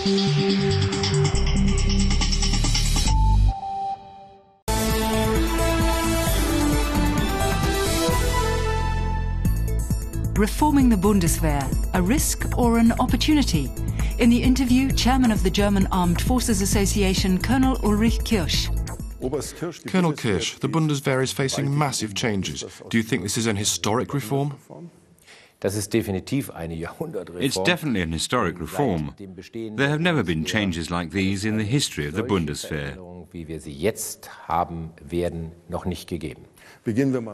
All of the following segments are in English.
Reforming the Bundeswehr, a risk or an opportunity? In the interview, Chairman of the German Armed Forces Association, Colonel Ulrich Kirsch. Colonel Kirsch, the Bundeswehr is facing massive changes. Do you think this is an historic reform? It's definitely an historic reform. There have never been changes like these in the history of the Bundeswehr.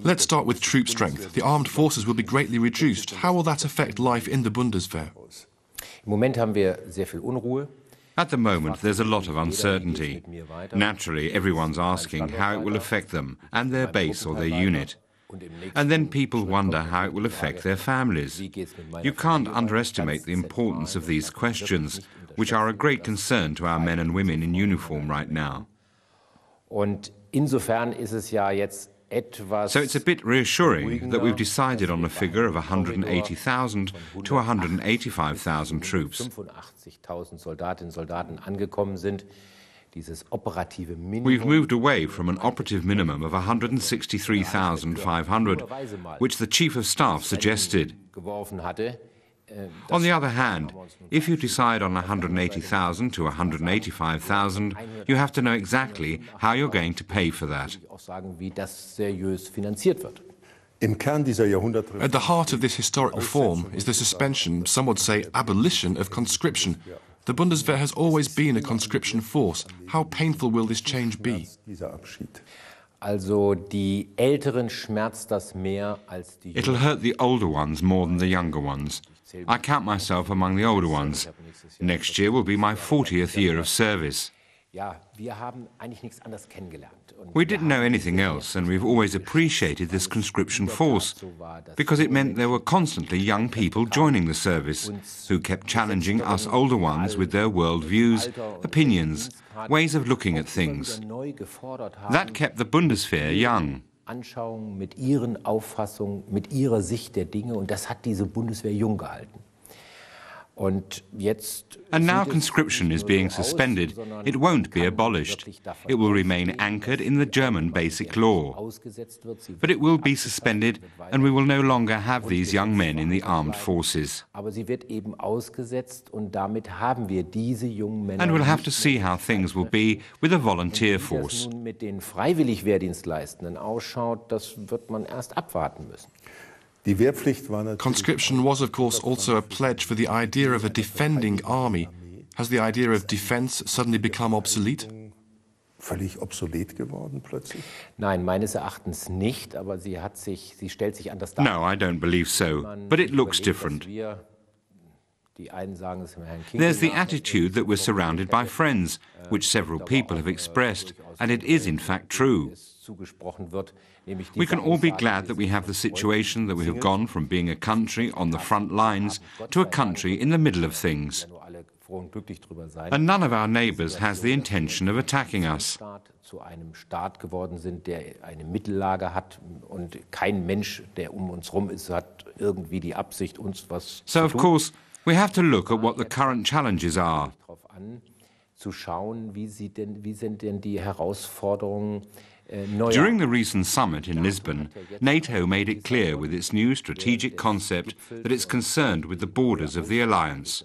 Let's start with troop strength. The armed forces will be greatly reduced. How will that affect life in the Bundeswehr? At the moment, there's a lot of uncertainty. Naturally, everyone's asking how it will affect them and their base or their unit. And then people wonder how it will affect their families. You can't underestimate the importance of these questions, which are a great concern to our men and women in uniform right now. So it's a bit reassuring that we've decided on a figure of 180,000 to 185,000 troops. We've moved away from an operative minimum of 163,500, which the Chief of Staff suggested. On the other hand, if you decide on 180,000 to 185,000, you have to know exactly how you're going to pay for that. At the heart of this historic reform is the suspension, some would say abolition, of conscription. The Bundeswehr has always been a conscription force. How painful will this change be? It'll hurt the older ones more than the younger ones. I count myself among the older ones. Next year will be my 40th year of service. We didn't know anything else, and we've always appreciated this conscription force, because it meant there were constantly young people joining the service, who kept challenging us older ones with their worldviews, opinions, ways of looking at things. That kept the Bundeswehr young. Mit ihren Auffassungen, mit ihrer Sicht der Dinge, und das hat diese Bundeswehr jung gehalten. And now conscription is being suspended. It won't be abolished. It will remain anchored in the German basic law. But it will be suspended, and we will no longer have these young men in the armed forces. And we'll have to see how things will be with a volunteer force. Conscription was, of course, also a pledge for the idea of a defending army. Has the idea of defense suddenly become obsolete? No, I don't believe so, but it looks different. There's the attitude that we're surrounded by friends, which several people have expressed, and it is in fact true. We can all be glad that we have the situation that we have gone from being a country on the front lines to a country in the middle of things. And none of our neighbours has the intention of attacking us. So of course, we have to look at what the current challenges are. During the recent summit in Lisbon, NATO made it clear with its new strategic concept that it's concerned with the borders of the alliance.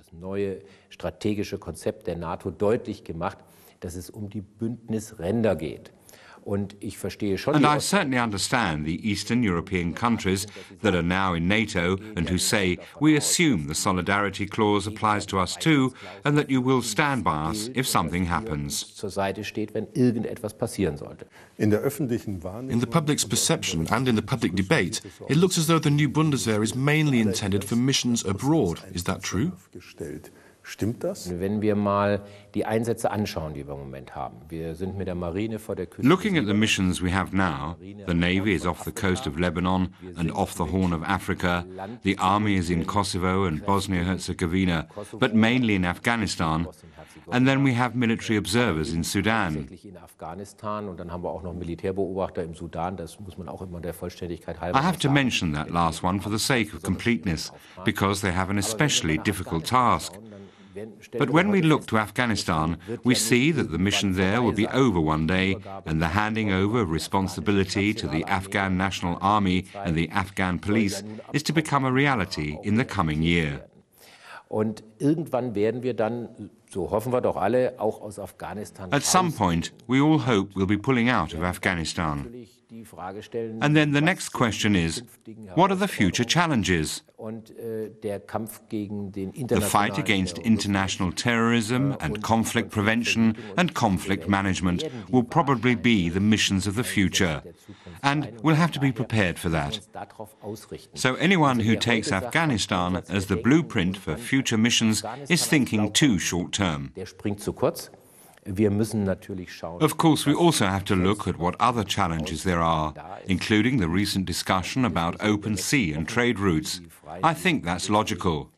And I certainly understand the Eastern European countries that are now in NATO and who say, we assume the solidarity clause applies to us too, and that you will stand by us if something happens. In the public's perception and in the public debate, it looks as though the new Bundeswehr is mainly intended for missions abroad. Is that true? Looking at the missions we have now, the Navy is off the coast of Lebanon and off the Horn of Africa, the Army is in Kosovo and Bosnia-Herzegovina, but mainly in Afghanistan, and then we have military observers in Sudan. I have to mention that last one for the sake of completeness, because they have an especially difficult task. But when we look to Afghanistan, we see that the mission there will be over one day, and the handing over of responsibility to the Afghan National Army and the Afghan police is to become a reality in the coming year. Und irgendwann werden wir dann, so hoffen wir doch alle, auch aus Afghanistan. At some point, we all hope we'll be pulling out of Afghanistan. And then the next question is, what are the future challenges? The fight against international terrorism and conflict prevention and conflict management will probably be the missions of the future. And we'll have to be prepared for that. So anyone who takes Afghanistan as the blueprint for future missions is thinking too short-term. Of course, we also have to look at what other challenges there are, including the recent discussion about open sea and trade routes. I think that's logical.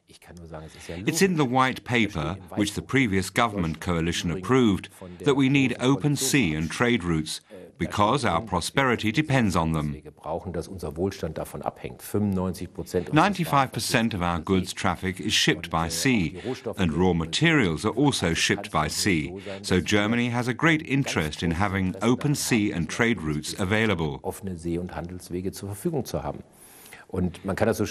It's in the white paper, which the previous government coalition approved, that we need open sea and trade routes, because our prosperity depends on them. 95% of our goods traffic is shipped by sea, and raw materials are also shipped by sea, so Germany has a great interest in having open sea and trade routes available.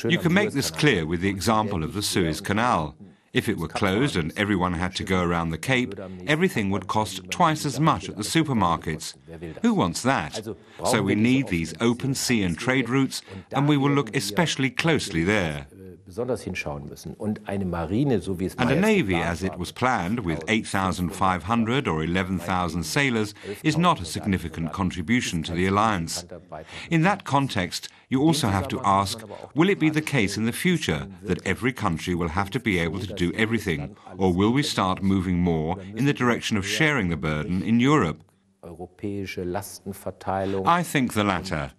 You can make this clear with the example of the Suez Canal. If it were closed and everyone had to go around the Cape, everything would cost twice as much at the supermarkets. Who wants that? So we need these open sea and trade routes, and we will look especially closely there. And a navy, as it was planned, with 8,500 or 11,000 sailors, is not a significant contribution to the alliance. In that context, you also have to ask, will it be the case in the future that every country will have to be able to do everything, or will we start moving more in the direction of sharing the burden in Europe? I think the latter.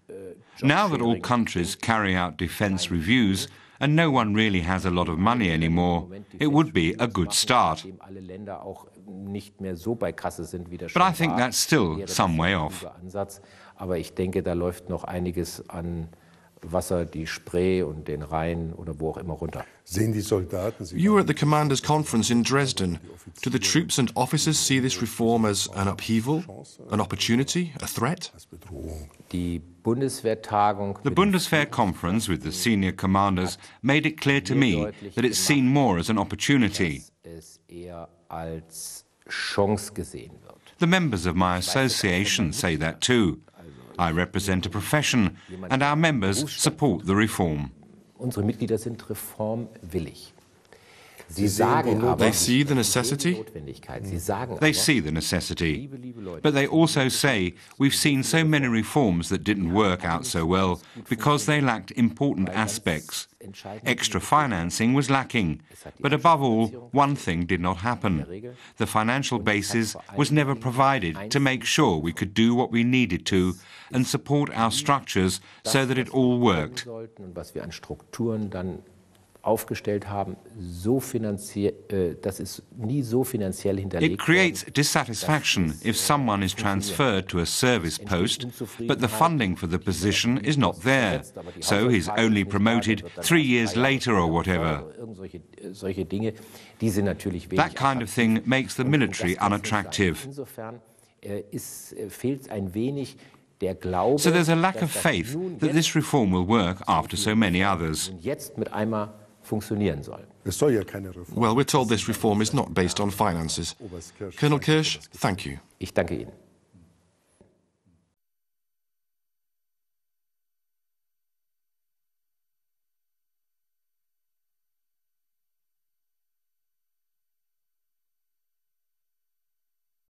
Now that all countries carry out defence reviews, and no one really has a lot of money anymore, it would be a good start. But I think that's still some way off. Wasser, die Spree und den Rhein oder wo auch immer runter. You were at the commanders' conference in Dresden. Do the troops and officers see this reform as an upheaval, an opportunity, a threat? The Bundeswehr conference with the senior commanders made it clear to me that it's seen more as an opportunity. The members of my association say that too. I represent a profession, and our members support the reform. They see the necessity? They see the necessity. But they also say we've seen so many reforms that didn't work out so well because they lacked important aspects. Extra financing was lacking. But above all, one thing did not happen. The financial basis was never provided to make sure we could do what we needed to and support our structures so that it all worked. It creates dissatisfaction if someone is transferred to a service post, but the funding for the position is not there, so he's only promoted 3 years later or whatever. That kind of thing makes the military unattractive. So there's a lack of faith that this reform will work after so many others. Well, we're told this reform is not based on finances. Colonel Kirsch, thank you. Ich danke Ihnen.